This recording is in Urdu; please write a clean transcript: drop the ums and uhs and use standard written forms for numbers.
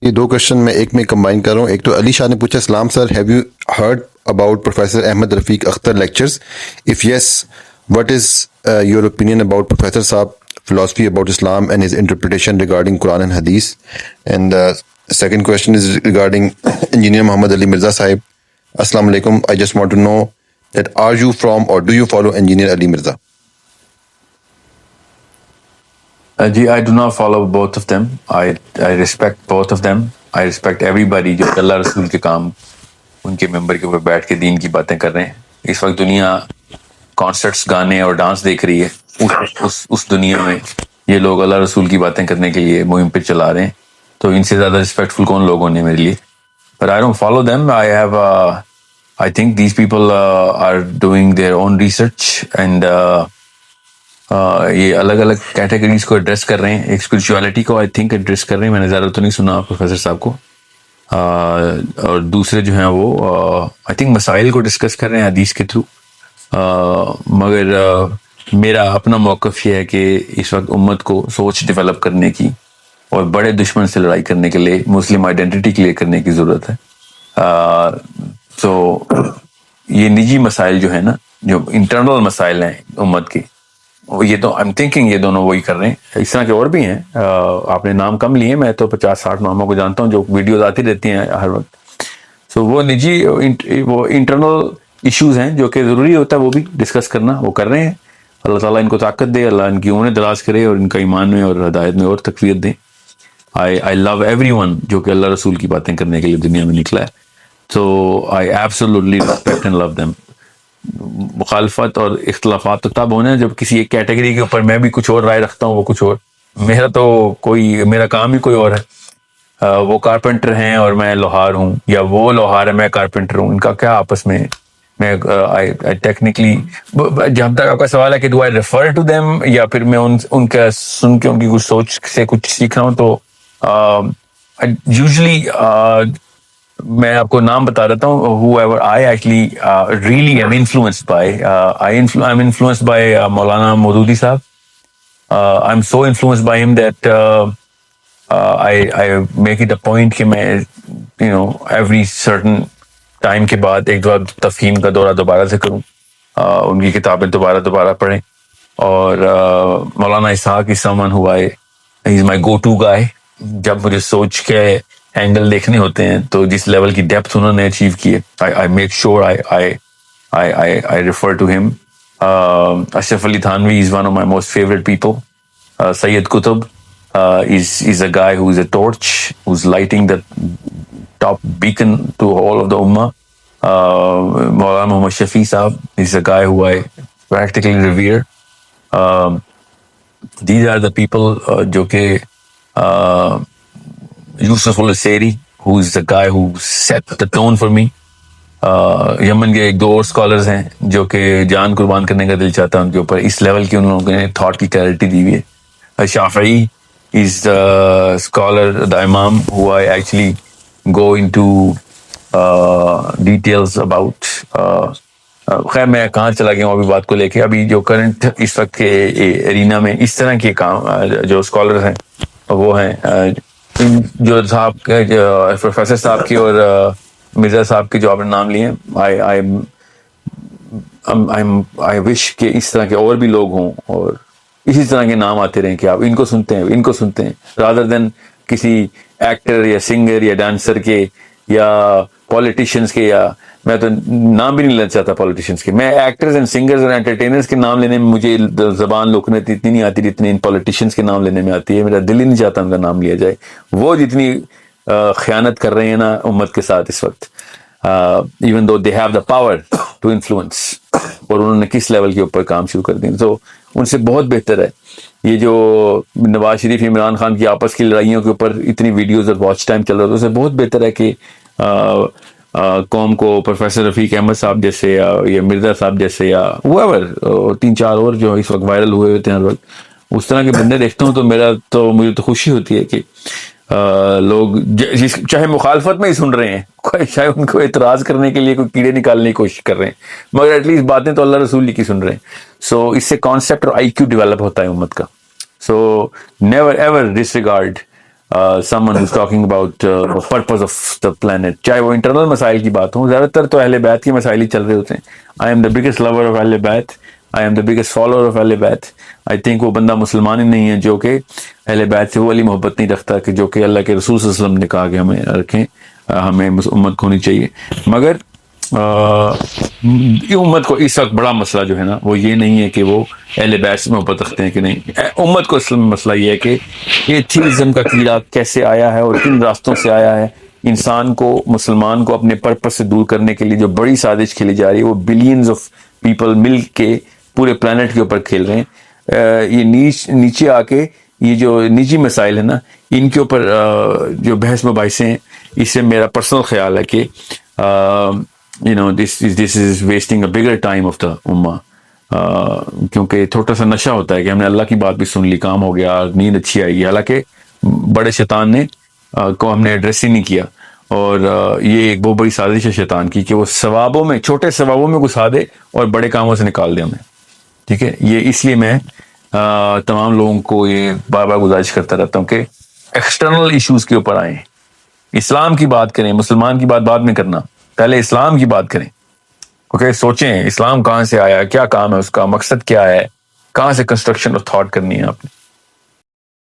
یہ دو کوشچن میں ایک میں کمبائن کر رہا ہوں. ایک تو علی شاہ نے پوچھا اسلام sir have you heard about professor Ahmed Rafiq Akhtar lectures? اف yes what is your opinion about Professor Saab philosophy about Islam and his interpretation regarding Quran and Hadith? And the second question is regarding Engineer Muhammad Ali Mirza Sahib. Assalamu alaikum. I just want to know that are you from or do you follow Engineer Ali Mirza? جی I do not follow both of them. I respect both of them. I respect everybody جو اللہ رسول کے کام ان کے ممبر کے اوپر بیٹھ کے دین کی باتیں کر رہے ہیں. اس وقت دنیا کانسرٹس گانے اور ڈانس دیکھ رہی ہے. اس دنیا میں یہ لوگ اللہ رسول کی باتیں کرنے کے لیے مہم پہ چلا رہے ہیں, تو ان سے زیادہ رسپیکٹفل کون لوگ ہونے میرے لیے. But I don't follow them. I think these people are doing their own research and یہ الگ الگ کیٹیگریز کو ایڈریس کر رہے ہیں. ایک اسپرچویلٹی کو آئی تھنک ایڈریس کر رہے ہیں, میں نے زیادہ تو نہیں سنا پروفیسر صاحب کو. اور دوسرے جو ہیں وہ آئی تھنک مسائل کو ڈسکس کر رہے ہیں حدیث کے تھرو. مگر میرا اپنا موقف یہ ہے کہ اس وقت امت کو سوچ ڈیولپ کرنے کی اور بڑے دشمن سے لڑائی کرنے کے لیے مسلم آئیڈینٹی کلیئر کرنے کی ضرورت ہے. تو یہ نجی مسائل جو ہیں نا, جو انٹرنل مسائل ہیں امت کے, یہ تو آئی ایم تھنکنگ یہ دونوں وہی کر رہے ہیں. اس طرح کے اور بھی ہیں, آپ نے نام کم لیے, میں تو 50-60 ناموں کو جانتا ہوں جو ویڈیوز آتی رہتی ہیں ہر وقت. سو وہ نجی وہ انٹرنل ایشوز ہیں جو کہ ضروری ہوتا ہے وہ بھی ڈسکس کرنا, وہ کر رہے ہیں. اللہ تعالیٰ ان کو طاقت دے, اللہ ان کی عمریں دراز کرے اور ان کا ایمان میں اور ہدایت میں اور تقویت دیں. I love everyone جو کہ اللہ رسول کی باتیں کرنے کے لیے دنیا میں نکلا ہے. So I absolutely respect and love them. مخالفت اور اختلافات تو تب ہونا ہے جب کسی ایک کیٹیگری کے اوپر میں بھی کچھ اور رائے رکھتا ہوں, وہ کچھ اور, میرا کام ہی کوئی اور ہے. وہ کارپینٹر ہیں اور میں لوہار ہوں, یا وہ لوہار ہے میں کارپینٹر ہوں. ان کا کیا آپس میں ٹیکنیکلی, جہاں تک آپ کا سوال ہے کہ do I refer to them یا پھر میں ان کا سن کے ان کی کچھ سوچ سے کچھ سیکھ رہا ہوں, تو یوزلی میں آپ کو نام بتا دیتا ہوں. whoever I actually really am influenced by, I'm influenced by Maulana Maududi Sahab. I'm so influenced by him that I make it a point کہ میں every certain ٹائم کے بعد ایک دو تفہیم کا دورہ دوبارہ سے کروں, ان کی کتابیں دوبارہ پڑھیں. اور مولانا اسحاق is someone who he's my go to guy. جب مجھے سوچ کے اینگل دیکھنے ہوتے ہیں تو جس لیول کی ڈیپتھ انہوں نے اچیو کی ہے, I make sure I refer to him. Ashraf Ali Thanvi is one of my most favorite people. Sayyid Qutb is a guy who is a torch, who's lighting the top beacon to all of the ummah. Maulana Muhammad Shafi Sahab is a guy who I practically revere. These are the people جو کہ Yusuf al-Seri, who is the guy who set the tone for me. یمن کے ایک دو اور اسکالرز ہیں جو کہ جان قربان کرنے کا دل چاہتا ہے ان کے اوپر. اس لیول کی ان لوگوں نے تھاٹ کی کلیئرٹی دی ہوئی ہے. شافعی is the scholar, the imam who I actually go into details about. خیر میں کہاں چلا گیا ہوں ابھی بات کو لے کے. ابھی جو کرنٹ اس وقت کے ارینا میں اس طرح کے کام جو اسکالرز ہیں وہ ہیں جو صاحب کے پروفیسر صاحب کی اور مرزا صاحب کے جو آپ نے نام لیے ہیں. I wish کہ اس طرح کے اور بھی لوگ ہوں اور اسی طرح کے نام آتے رہیں کہ آپ ان کو سنتے ہیں rather than کسی ایکٹر یا سنگر یا ڈانسر کے یا پولیٹیشینس کے. یا میں تو نام بھی نہیں لینا چاہتا پولیٹیشینس کے. میں ایکٹرز اینڈ سنگرز اور انٹرٹینرز کے نام لینے میں مجھے زبان لوکنے اتنی نہیں آتی جتنی ان پولیٹیشینس کے نام لینے میں آتی ہے. میرا دل ہی نہیں چاہتا ان کا نام لیا جائے. وہ جتنی خیانت کر رہے ہیں نا امت کے ساتھ اس وقت, even though they have the power to influence, اور انہوں نے کس لیول کے اوپر کام شروع کر دیا. تو ان سے بہت بہتر ہے یہ جو نواز شریف عمران خان کی آپس کی لڑائیوں کے اوپر اتنی ویڈیوز اور واچ ٹائم چل رہا تھا, اس سے بہت بہتر ہے کہ قوم کو پروفیسر رفیق احمد صاحب جیسے یا مرزا صاحب جیسے یا whoever 3-4 اور جو اس وقت وائرل ہوئے ہوتے ہیں ہر وقت, اس طرح کے بندے دیکھتا ہوں تو مجھے تو خوشی ہوتی ہے کہ لوگ چاہے مخالفت میں ہی سن رہے ہیں, چاہے ان کو اعتراض کرنے کے لیے کوئی کیڑے نکالنے کی کوشش کر رہے ہیں, مگر ایٹ لیسٹ باتیں تو اللہ رسول کی سن رہے ہیں. سو اس سے کانسیپٹ اور IQ ڈیولپ ہوتا ہے امت کا. So never ever disregard someone who's talking about the purpose of the planet, چاہے وہ انٹرنل مسائل کی بات ہوں. زیادہ تر تو اہل بیت کے مسائل ہی چل رہے ہوتے ہیں. I am the biggest lover of اہل بیت, I am the biggest follower of اہل بیت. I think وہ بندہ مسلمان ہی نہیں ہے جو کہ اہل بیت سے وہ والی محبت نہیں رکھتا کہ جو کہ اللہ کے رسول صلی اللہ علیہ وسلم نے کہا کہ ہمیں رکھیں, ہمیں امت کو ہونی چاہیے. مگر یہ امت کو اس وقت بڑا مسئلہ جو ہے نا وہ یہ نہیں ہے کہ وہ اہل بیت سے محبت رکھتے ہیں کہ نہیں. امت کو اصل میں مسئلہ یہ ہے کہ ایتھیزم کا کیڑا کیسے آیا ہے اور کن راستوں سے آیا ہے. انسان کو, مسلمان کو اپنے پرپس سے دور کرنے کے لیے جو بڑی سازش کھیلی جا رہی ہے وہ بلینز آف پیپل مل کے پورے پلانٹ کے اوپر کھیل رہے ہیں. یہ نیچے آ کے یہ جو نجی مسائل ہیں نا ان کے اوپر جو بحث مباحثے ہیں, اس سے میرا پرسنل خیال ہے کہ this is wasting a bigger time of the ummah. کیونکہ چھوٹا سا نشہ ہوتا ہے کہ ہم نے اللہ کی بات بھی سن لی, کام ہو گیا, نیند اچھی آئے گی, حالانکہ بڑے شیطان نے کو ہم نے ایڈریس ہی نہیں کیا. اور یہ ایک بہت بڑی سازش ہے شیطان کی کہ وہ ثوابوں میں, چھوٹے ثوابوں میں گھسا دے اور بڑے کاموں سے نکال دے ہمیں. ٹھیک ہے, یہ اس لیے میں تمام لوگوں کو یہ بار بار گزارش کرتا رہتا ہوں کہ ایکسٹرنل ایشوز کے اوپر آئیں, اسلام کی بات کریں. مسلمان کی بات بعد میں کرنا, پہلے اسلام کی بات کریں. اوکے, سوچیں اسلام کہاں سے آیا, کیا کام ہے اس کا, مقصد کیا ہے, کہاں سے کنسٹرکشن آف تھاٹ کرنی ہے آپ نے.